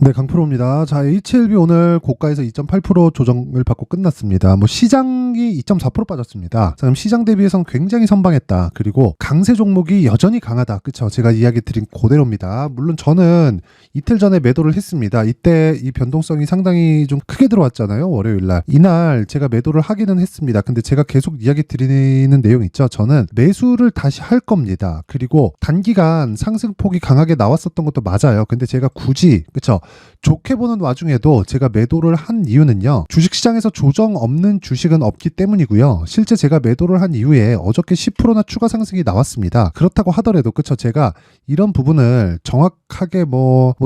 네, 강프로입니다. 자, HLB 오늘 고가에서 2.8% 조정을 받고 끝났습니다. 시장이 2.4% 빠졌습니다. 자, 그럼 시장 대비해서는 굉장히 선방했다. 그리고 강세 종목이 여전히 강하다. 그쵸? 제가 이야기 드린 그대로입니다. 물론 저는 이틀 전에 매도를 했습니다. 이때 이 변동성이 상당히 좀 크게 들어왔잖아요. 월요일날. 이날 제가 매도를 하기는 했습니다. 근데 제가 계속 이야기 드리는 내용 있죠. 저는 매수를 다시 할 겁니다. 그리고 단기간 상승폭이 강하게 나왔었던 것도 맞아요. 근데 제가 굳이, 그쵸? 좋게 보는 와중에도 제가 매도를 한 이유는요, 주식시장에서 조정 없는 주식은 없기 때문이고요. 실제 제가 매도를 한 이후에 어저께 10%나 추가 상승이 나왔습니다. 그렇다고 하더라도, 그쵸, 제가 이런 부분을 정확하게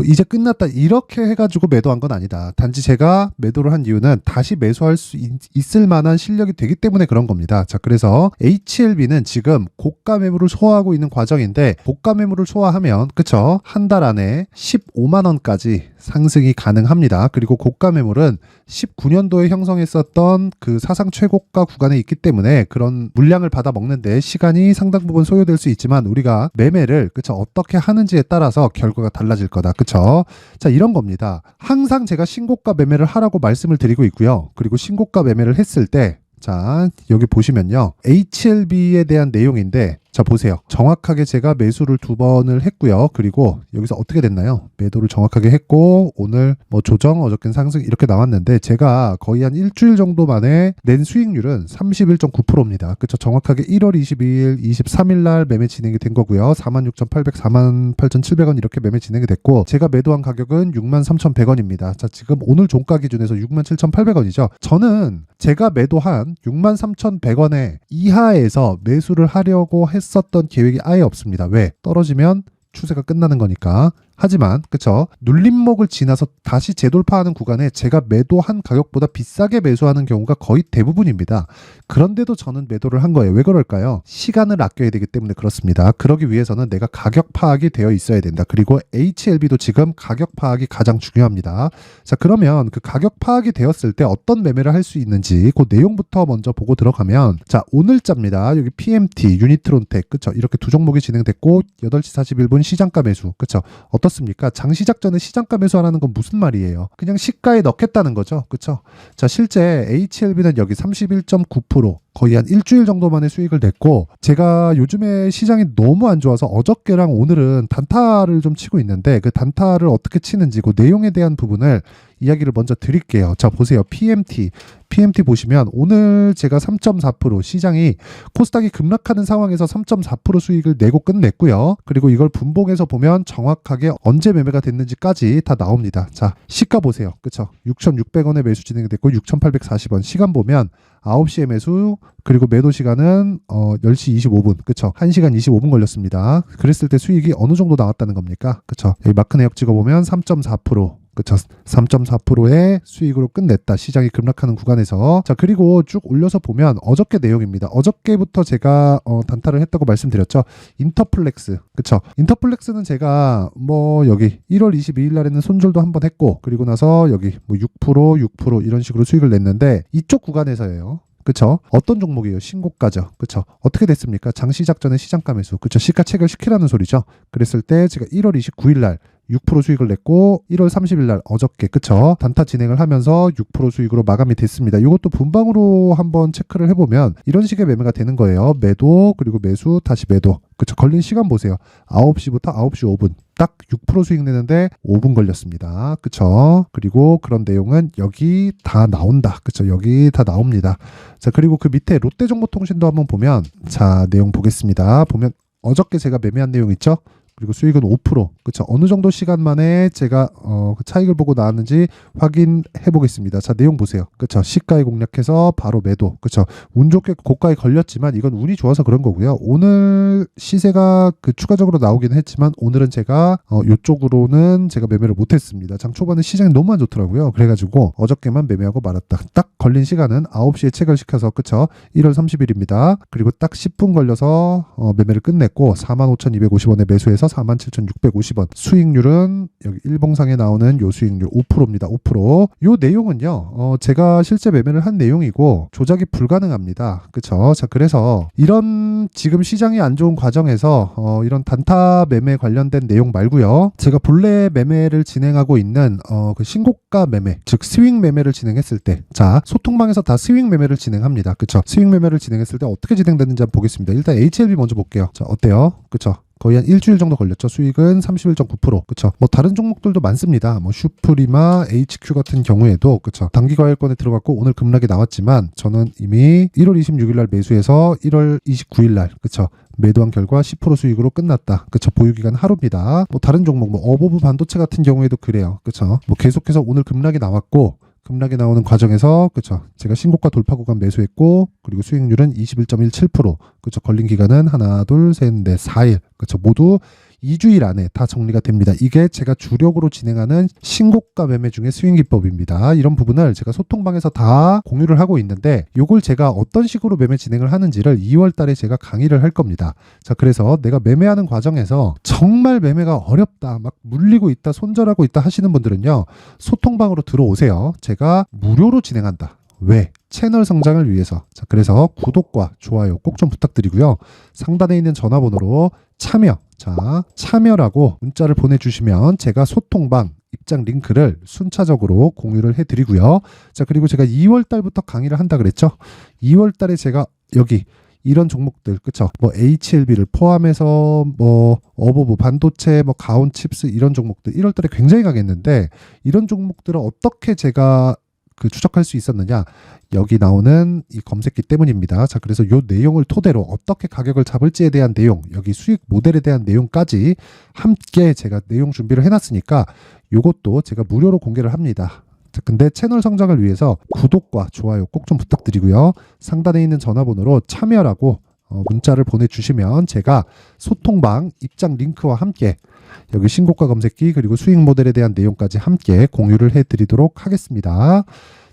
이제 끝났다 이렇게 해가지고 매도한 건 아니다. 단지 제가 매도를 한 이유는 다시 매수할 수 있을 만한 실력이 되기 때문에 그런 겁니다. 자, 그래서 HLB는 지금 고가 매물을 소화하고 있는 과정인데, 고가 매물을 소화하면, 그쵸, 한 달 안에 15만 원까지 상승이 가능합니다. 그리고 고가 매물은 19년도에 형성했었던 그 사상 최고가 구간에 있기 때문에 그런 물량을 받아 먹는데 시간이 상당 부분 소요될 수 있지만, 우리가 매매를, 그쵸, 어떻게 하는지에 따라서 결과가 달라질 거다. 그쵸? 자, 이런 겁니다. 항상 제가 신고가 매매를 하라고 말씀을 드리고 있고요. 그리고 신고가 매매를 했을 때, 자, 여기 보시면요, HLB에 대한 내용인데, 자, 보세요. 정확하게 제가 매수를 2번을 했고요. 그리고 여기서 어떻게 됐나요? 매도를 정확하게 했고, 오늘 조정, 어저께는 상승 이렇게 나왔는데, 제가 거의 한 일주일 정도 만에 낸 수익률은 31.9%입니다. 그쵸? 정확하게 1월 22일, 23일 날 매매 진행이 된 거고요. 46,800, 48,700원 이렇게 매매 진행이 됐고, 제가 매도한 가격은 63,100원입니다. 자, 지금 오늘 종가 기준에서 67,800원이죠. 저는 제가 매도한 63,100원에 이하에서 매수를 하려고 했었던 계획이 아예 없습니다. 왜? 떨어지면 추세가 끝나는 거니까. 하지만, 그쵸, 눌림목을 지나서 다시 재돌파하는 구간에 제가 매도한 가격보다 비싸게 매수하는 경우가 거의 대부분입니다. 그런데도 저는 매도를 한 거예요. 왜 그럴까요? 시간을 아껴야 되기 때문에 그렇습니다. 그러기 위해서는 내가 가격 파악이 되어 있어야 된다. 그리고 HLB도 지금 가격 파악이 가장 중요합니다. 자, 그러면 그 가격 파악이 되었을 때 어떤 매매를 할 수 있는지 그 내용부터 먼저 보고 들어가면, 자, 오늘자입니다. 여기 PMT, 유니트론텍, 그쵸, 이렇게 두 종목이 진행됐고 8시 41분 시장가 매수, 그쵸, 어떻습니까? 장시작 전에 시장가 매수하라는 건 무슨 말이에요? 그냥 시가에 넣겠다는 거죠. 그쵸? 자, 실제 HLB는 여기 31.9%, 거의 한 일주일 정도 만에 수익을 냈고, 제가 요즘에 시장이 너무 안 좋아서 어저께랑 오늘은 단타를 좀 치고 있는데, 그 단타를 어떻게 치는지 그 내용에 대한 부분을 이야기를 먼저 드릴게요. 자, 보세요. PMT 보시면 오늘 제가 3.4%, 시장이 코스닥이 급락하는 상황에서 3.4% 수익을 내고 끝냈고요. 그리고 이걸 분봉해서 보면 정확하게 언제 매매가 됐는지까지 다 나옵니다. 자, 시가 보세요. 그쵸? 6,600원에 매수 진행이 됐고 6,840원. 시간 보면 9시에 매수, 그리고 매도 시간은 10시 25분. 그쵸? 1시간 25분 걸렸습니다. 그랬을 때 수익이 어느 정도 나왔다는 겁니까? 그쵸? 여기 마크 내역 찍어보면 3.4%. 그쵸? 3.4%의 수익으로 끝냈다. 시장이 급락하는 구간에서. 자, 그리고 쭉 올려서 보면 어저께 내용입니다. 어저께부터 제가 단타를 했다고 말씀드렸죠. 인터플렉스. 그쵸? 인터플렉스는 제가 여기 1월 22일 날에는 손절도 한번 했고, 그리고 나서 여기 6% 이런 식으로 수익을 냈는데, 이쪽 구간에서예요. 그쵸? 어떤 종목이에요? 신고가죠. 그쵸? 어떻게 됐습니까? 장시작 전에 시장가 매수. 그쵸? 시가 체결시키라는 소리죠. 그랬을 때 제가 1월 29일 날 6% 수익을 냈고, 1월 30일 날 어저께, 그쵸, 단타 진행을 하면서 6% 수익으로 마감이 됐습니다. 이것도 분방으로 한번 체크를 해보면 이런 식의 매매가 되는 거예요. 매도, 그리고 매수, 다시 매도. 그쵸? 걸린 시간 보세요. 9시부터 9시 5분. 딱 6% 수익 내는데 5분 걸렸습니다. 그쵸? 그리고 그런 내용은 여기 다 나온다. 그쵸? 여기 다 나옵니다. 자, 그리고 그 밑에 롯데정보통신도 한번 보면, 자, 내용 보겠습니다. 보면 어저께 제가 매매한 내용 있죠? 그리고 수익은 5%. 그쵸? 어느 정도 시간 만에 제가 그 차익을 보고 나왔는지 확인해 보겠습니다. 자, 내용 보세요. 그쵸? 시가에 공략해서 바로 매도. 그쵸? 운 좋게 고가에 걸렸지만 이건 운이 좋아서 그런 거고요. 오늘 시세가 추가적으로 나오기는 했지만 오늘은 제가 이쪽으로는 제가 매매를 못했습니다. 장 초반에 시장이 너무 안 좋더라고요. 그래가지고 어저께만 매매하고 말았다. 딱 걸린 시간은 9시에 체결시켜서, 그쵸? 1월 30일입니다. 그리고 딱 10분 걸려서 매매를 끝냈고 45,250원에 매수해서 47,650원. 수익률은 여기 일봉상에 나오는 요 수익률 5%입니다. 5%. 요 내용은요. 제가 실제 매매를 한 내용이고 조작이 불가능합니다. 그쵸? 자, 그래서 이런 지금 시장이 안 좋은 과정에서 이런 단타 매매 관련된 내용 말고요. 제가 본래 매매를 진행하고 있는 그 신고가 매매, 즉 스윙 매매를 진행했을 때, 자, 소통방에서 다 스윙 매매를 진행합니다. 그쵸? 스윙 매매를 진행했을 때 어떻게 진행됐는지 한번 보겠습니다. 일단 HLB 먼저 볼게요. 자, 어때요? 그쵸? 거의 한 일주일 정도 걸렸죠. 수익은 31.9%. 그쵸? 뭐 다른 종목들도 많습니다. 뭐 슈프리마, HQ 같은 경우에도 그쵸? 단기 과열권에 들어갔고 오늘 급락이 나왔지만 저는 이미 1월 26일 날 매수해서 1월 29일 날 그쵸? 매도한 결과 10% 수익으로 끝났다. 그쵸? 보유기간 하루입니다. 뭐 다른 종목, 뭐 어보브 반도체 같은 경우에도 그래요. 그쵸? 뭐 계속해서 오늘 급락이 나왔고 급락이 나오는 과정에서 그쵸 제가 신고가 돌파 구간 매수했고 그리고 수익률은 21.17%. 그쵸 걸린 기간은 하나 둘 셋 넷 4일. 그쵸 모두 2주일 안에 다 정리가 됩니다. 이게 제가 주력으로 진행하는 신고가 매매 중에 스윙 기법입니다. 이런 부분을 제가 소통방에서 다 공유를 하고 있는데 요걸 제가 어떤 식으로 매매 진행을 하는지를 2월 달에 제가 강의를 할 겁니다. 자, 그래서 내가 매매하는 과정에서 정말 매매가 어렵다, 막 물리고 있다, 손절하고 있다 하시는 분들은요. 소통방으로 들어오세요. 제가 무료로 진행한다. 왜? 채널 성장을 위해서. 자, 그래서 구독과 좋아요 꼭 좀 부탁드리고요. 상단에 있는 전화번호로 참여, 자, 참여라고 문자를 보내주시면 제가 소통방 입장 링크를 순차적으로 공유를 해드리고요. 자, 그리고 제가 2월 달부터 강의를 한다 그랬죠. 2월 달에 제가 여기 이런 종목들, 그쵸? 뭐 HLB를 포함해서 뭐 어보브 반도체, 뭐 가온 칩스 이런 종목들 1월 달에 굉장히 가겠는데 이런 종목들을 어떻게 제가 추적할 수 있었느냐? 여기 나오는 이 검색기 때문입니다. 자, 그래서 요 내용을 토대로 어떻게 가격을 잡을지에 대한 내용, 여기 수익 모델에 대한 내용까지 함께 제가 내용 준비를 해놨으니까 요것도 제가 무료로 공개를 합니다. 자, 근데 채널 성장을 위해서 구독과 좋아요 꼭 좀 부탁드리고요. 상단에 있는 전화번호로 참여라고 문자를 보내주시면 제가 소통방 입장 링크와 함께 여기 신고가 검색기 그리고 수익 모델에 대한 내용까지 함께 공유를 해드리도록 하겠습니다.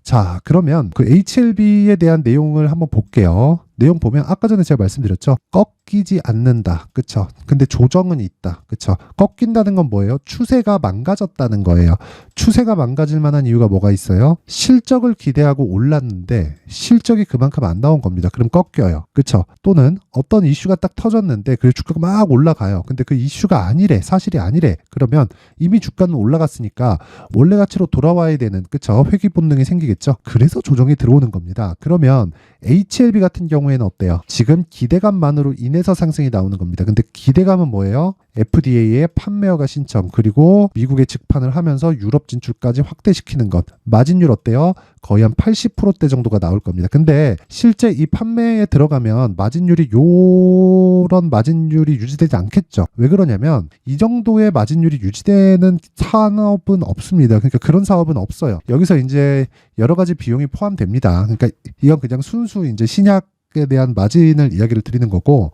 자, 그러면 그 HLB에 대한 내용을 한번 볼게요. 내용 보면 아까 전에 제가 말씀드렸죠. 꺾이지 않는다. 그쵸? 근데 조정은 있다. 그쵸? 꺾인다는 건 뭐예요? 추세가 망가졌다는 거예요. 추세가 망가질 만한 이유가 뭐가 있어요? 실적을 기대하고 올랐는데 실적이 그만큼 안 나온 겁니다. 그럼 꺾여요. 그쵸? 또는 어떤 이슈가 딱 터졌는데 그 주가가 막 올라가요. 근데 그 이슈가 아니래. 사실이 아니래. 그러면 이미 주가는 올라갔으니까 원래 가치로 돌아와야 되는, 그쵸? 회귀 본능이 생기겠죠? 그래서 조정이 들어오는 겁니다. 그러면 HLB 같은 경우에는 어때요? 지금 기대감만으로 인해서 상승이 나오는 겁니다. 근데 기대감은 뭐예요? FDA의 판매허가 신청 그리고 미국에 직판을 하면서 유럽 진출까지 확대시키는 것. 마진율 어때요? 거의 한 80%대 정도가 나올 겁니다. 근데 실제 이 판매에 들어가면 마진율이 요런 마진율이 유지되지 않겠죠. 왜 그러냐면 이 정도의 마진율이 유지되는 산업은 없습니다. 그러니까 그런 사업은 없어요. 여기서 이제 여러 가지 비용이 포함됩니다. 그러니까 이건 그냥 순수 이제 신약에 대한 마진을 이야기를 드리는 거고,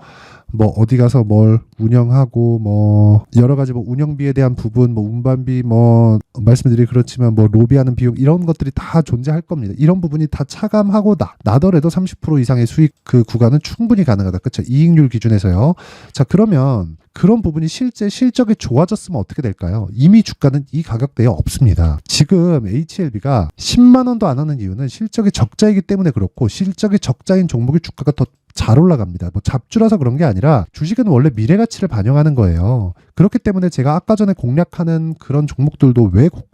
뭐 어디 가서 뭘 운영하고 뭐 여러 가지 뭐 운영비에 대한 부분, 뭐 운반비, 뭐 말씀드리기 그렇지만 뭐 로비하는 비용 이런 것들이 다 존재할 겁니다. 이런 부분이 다 차감하고 나더라도 30% 이상의 수익 그 구간은 충분히 가능하다. 그렇죠? 이익률 기준에서요. 자, 그러면 그런 부분이 실제 실적이 좋아졌으면 어떻게 될까요? 이미 주가는 이 가격대에 없습니다. 지금 HLB가 10만 원도 안 하는 이유는 실적이 적자이기 때문에 그렇고, 실적이 적자인 종목의 주가가 더 잘 올라갑니다. 뭐 잡주라서 그런 게 아니라 주식은 원래 미래 가치를 반영하는 거예요. 그렇기 때문에 제가 아까 전에 공략하는 그런 종목들도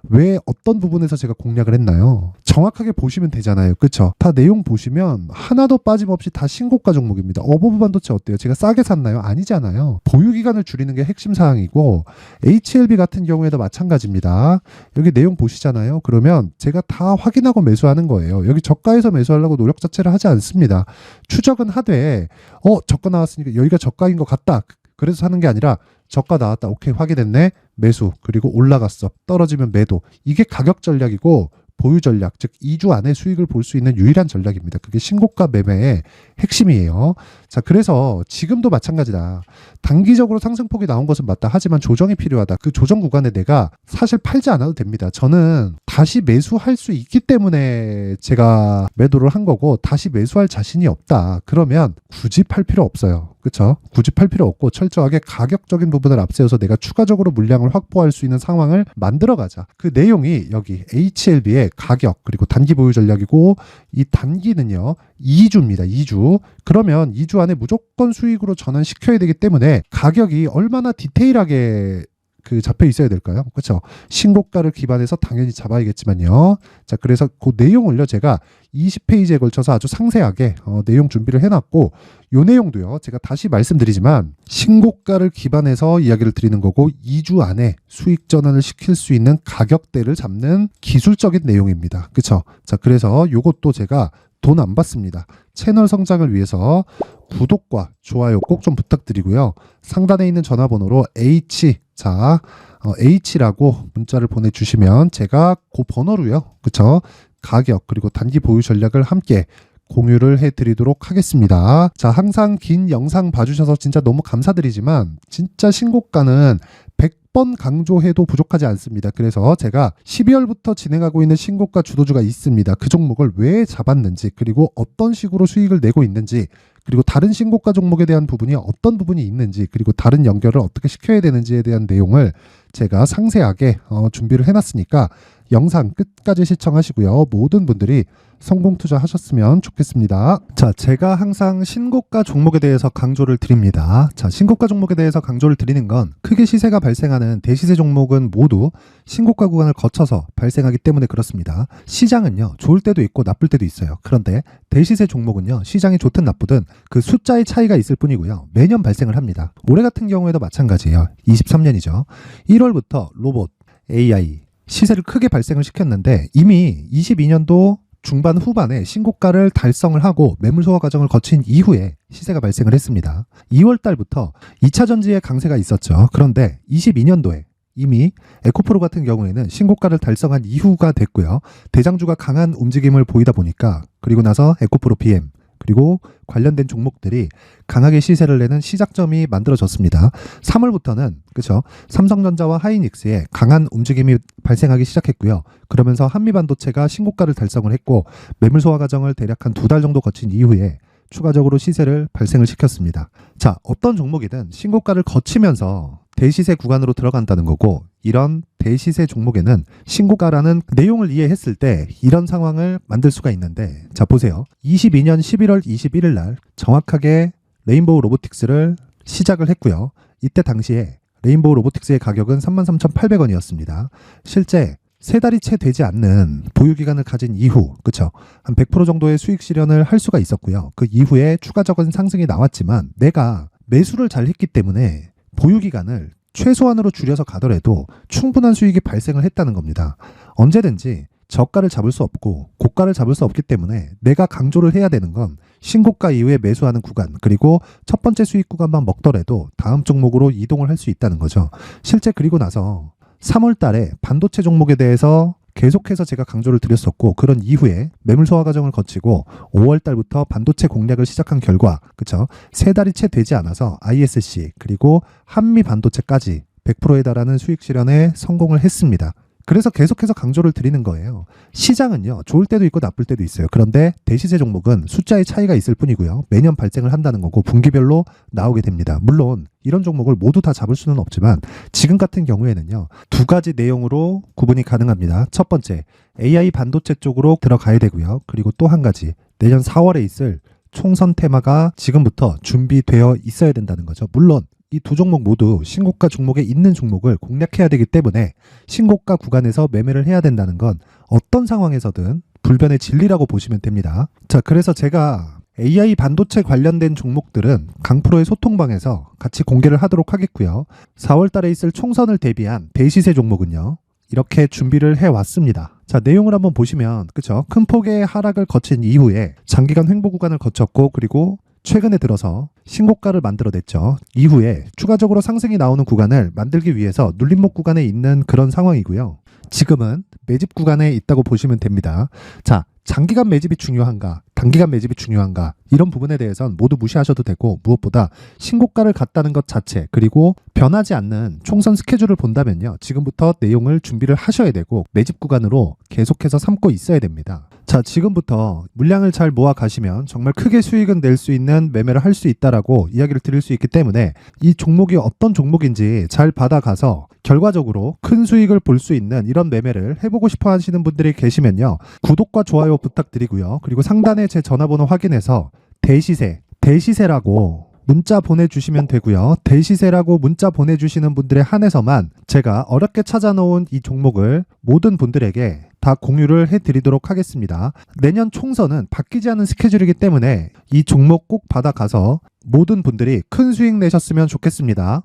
왜 어떤 부분에서 제가 공략을 했나요? 정확하게 보시면 되잖아요. 그쵸? 다 내용 보시면 하나도 빠짐없이 다 신고가 종목입니다. 어보브 반도체 어때요? 제가 싸게 샀나요? 아니잖아요. 보유기간을 줄이는 게 핵심 사항이고, HLB 같은 경우에도 마찬가지입니다. 여기 내용 보시잖아요. 그러면 제가 다 확인하고 매수하는 거예요. 여기 저가에서 매수하려고 노력 자체를 하지 않습니다. 추적은 하되 저가 나왔으니까 여기가 저가인 것 같다. 그래서 사는 게 아니라 저가 나왔다. 오케이, 확인했네. 매수. 그리고 올라갔어. 떨어지면 매도. 이게 가격 전략이고 보유 전략, 즉 2주 안에 수익을 볼 수 있는 유일한 전략입니다. 그게 신고가 매매의 핵심이에요. 자, 그래서 지금도 마찬가지다. 단기적으로 상승폭이 나온 것은 맞다. 하지만 조정이 필요하다. 그 조정 구간에 내가 사실 팔지 않아도 됩니다. 저는 다시 매수할 수 있기 때문에 제가 매도를 한 거고, 다시 매수할 자신이 없다. 그러면 굳이 팔 필요 없어요. 그렇죠? 굳이 팔 필요 없고 철저하게 가격적인 부분을 앞세워서 내가 추가적으로 물량을 확보할 수 있는 상황을 만들어 가자. 그 내용이 여기 HLB의 가격 그리고 단기 보유 전략이고, 이 단기는요 2주입니다. 2주. 그러면 2주 안에 무조건 수익으로 전환시켜야 되기 때문에 가격이 얼마나 디테일하게 잡혀 있어야 될까요? 그렇죠? 신고가를 기반해서 당연히 잡아야겠지만요. 자, 그래서 그 내용을요 제가 20페이지에 걸쳐서 아주 상세하게 내용 준비를 해놨고, 요 내용도요 제가 다시 말씀드리지만 신고가를 기반해서 이야기를 드리는 거고, 2주 안에 수익 전환을 시킬 수 있는 가격대를 잡는 기술적인 내용입니다. 그렇죠? 자, 그래서 요것도 제가 돈 안 받습니다. 채널 성장을 위해서 구독과 좋아요 꼭 좀 부탁드리고요. 상단에 있는 전화번호로 H라고 문자를 보내주시면 제가 그 번호로요. 그쵸? 가격 그리고 단기 보유 전략을 함께 공유를 해드리도록 하겠습니다. 자, 항상 긴 영상 봐주셔서 진짜 너무 감사드리지만 진짜 신고가는 100번 강조해도 부족하지 않습니다. 그래서 제가 12월부터 진행하고 있는 신고가 주도주가 있습니다. 그 종목을 왜 잡았는지, 그리고 어떤 식으로 수익을 내고 있는지, 그리고 다른 신고가 종목에 대한 부분이 어떤 부분이 있는지, 그리고 다른 연결을 어떻게 시켜야 되는지에 대한 내용을 제가 상세하게 준비를 해놨으니까 영상 끝까지 시청하시고요. 모든 분들이 성공 투자하셨으면 좋겠습니다. 자, 제가 항상 신고가 종목에 대해서 강조를 드립니다. 자, 신고가 종목에 대해서 강조를 드리는 건 크게 시세가 발생하는 대시세 종목은 모두 신고가 구간을 거쳐서 발생하기 때문에 그렇습니다. 시장은요, 좋을 때도 있고 나쁠 때도 있어요. 그런데 대시세 종목은요, 시장이 좋든 나쁘든 그 숫자의 차이가 있을 뿐이고요. 매년 발생을 합니다. 올해 같은 경우에도 마찬가지예요. 23년이죠. 1월부터 로봇, AI, 시세를 크게 발생을 시켰는데 이미 22년도 중반 후반에 신고가를 달성을 하고 매물 소화 과정을 거친 이후에 시세가 발생을 했습니다. 2월 달부터 2차 전지의 강세가 있었죠. 그런데 22년도에 이미 에코프로 같은 경우에는 신고가를 달성한 이후가 됐고요. 대장주가 강한 움직임을 보이다 보니까, 그리고 나서 에코프로 BM 그리고 관련된 종목들이 강하게 시세를 내는 시작점이 만들어졌습니다. 3월부터는 그렇죠, 삼성전자와 하이닉스의 강한 움직임이 발생하기 시작했고요. 그러면서 한미반도체가 신고가를 달성을 했고 매물 소화 과정을 대략 한 2달 정도 거친 이후에 추가적으로 시세를 발생을 시켰습니다. 자, 어떤 종목이든 신고가를 거치면서 대시세 구간으로 들어간다는 거고, 이런 대시세 종목에는 신고가라는 내용을 이해했을 때 이런 상황을 만들 수가 있는데, 자 보세요. 22년 11월 21일 날 정확하게 레인보우 로보틱스를 시작을 했고요. 이때 당시에 레인보우 로보틱스의 가격은 33,800원이었습니다. 실제 3달이 채 되지 않는 보유기간을 가진 이후, 그쵸? 한 100% 정도의 수익 실현을 할 수가 있었고요. 그 이후에 추가적인 상승이 나왔지만 내가 매수를 잘 했기 때문에 보유기간을 최소한으로 줄여서 가더라도 충분한 수익이 발생을 했다는 겁니다. 언제든지 저가를 잡을 수 없고 고가를 잡을 수 없기 때문에 내가 강조를 해야 되는 건 신고가 이후에 매수하는 구간, 그리고 첫 번째 수익 구간만 먹더라도 다음 종목으로 이동을 할 수 있다는 거죠. 실제 그리고 나서 3월 달에 반도체 종목에 대해서 계속해서 제가 강조를 드렸었고, 그런 이후에 매물 소화 과정을 거치고 5월 달부터 반도체 공략을 시작한 결과, 그쵸? 3달이 채 되지 않아서 ISC 그리고 한미 반도체까지 100%에 달하는 수익 실현에 성공을 했습니다. 그래서 계속해서 강조를 드리는 거예요. 시장은요, 좋을 때도 있고 나쁠 때도 있어요. 그런데 대시세 종목은 숫자의 차이가 있을 뿐이고요. 매년 발생을 한다는 거고 분기별로 나오게 됩니다. 물론 이런 종목을 모두 다 잡을 수는 없지만 지금 같은 경우에는요, 2가지 내용으로 구분이 가능합니다. 첫 번째, AI 반도체 쪽으로 들어가야 되고요. 그리고 또 한 가지, 내년 4월에 있을 총선 테마가 지금부터 준비되어 있어야 된다는 거죠. 물론 이 두 종목 모두 신고가 종목에 있는 종목을 공략해야 되기 때문에 신고가 구간에서 매매를 해야 된다는 건 어떤 상황에서든 불변의 진리라고 보시면 됩니다. 자, 그래서 제가 AI 반도체 관련된 종목들은 강프로의 소통방에서 같이 공개를 하도록 하겠고요. 4월 달에 있을 총선을 대비한 대시세 종목은요, 이렇게 준비를 해왔습니다. 자, 내용을 한번 보시면, 그쵸? 큰 폭의 하락을 거친 이후에 장기간 횡보 구간을 거쳤고, 그리고 최근에 들어서 신고가를 만들어냈죠. 이후에 추가적으로 상승이 나오는 구간을 만들기 위해서 눌림목 구간에 있는 그런 상황이고요. 지금은 매집 구간에 있다고 보시면 됩니다. 자, 장기간 매집이 중요한가? 단기간 매집이 중요한가, 이런 부분에 대해서는 모두 무시하셔도 되고, 무엇보다 신고가를 갔다는 것 자체, 그리고 변하지 않는 총선 스케줄을 본다면요, 지금부터 내용을 준비를 하셔야 되고 매집 구간으로 계속해서 삼고 있어야 됩니다. 자, 지금부터 물량을 잘 모아 가시면 정말 크게 수익은 낼 수 있는 매매를 할 수 있다라고 이야기를 드릴 수 있기 때문에, 이 종목이 어떤 종목인지 잘 받아가서 결과적으로 큰 수익을 볼 수 있는 이런 매매를 해보고 싶어 하시는 분들이 계시면요, 구독과 좋아요 부탁드리고요. 그리고 상단에 제 전화번호 확인해서 대시세라고 문자 보내주시면 되고요. 대시세라고 문자 보내주시는 분들에 한해서만 제가 어렵게 찾아놓은 이 종목을 모든 분들에게 다 공유를 해드리도록 하겠습니다. 내년 총선은 바뀌지 않은 스케줄이기 때문에 이 종목 꼭 받아가서 모든 분들이 큰 수익 내셨으면 좋겠습니다.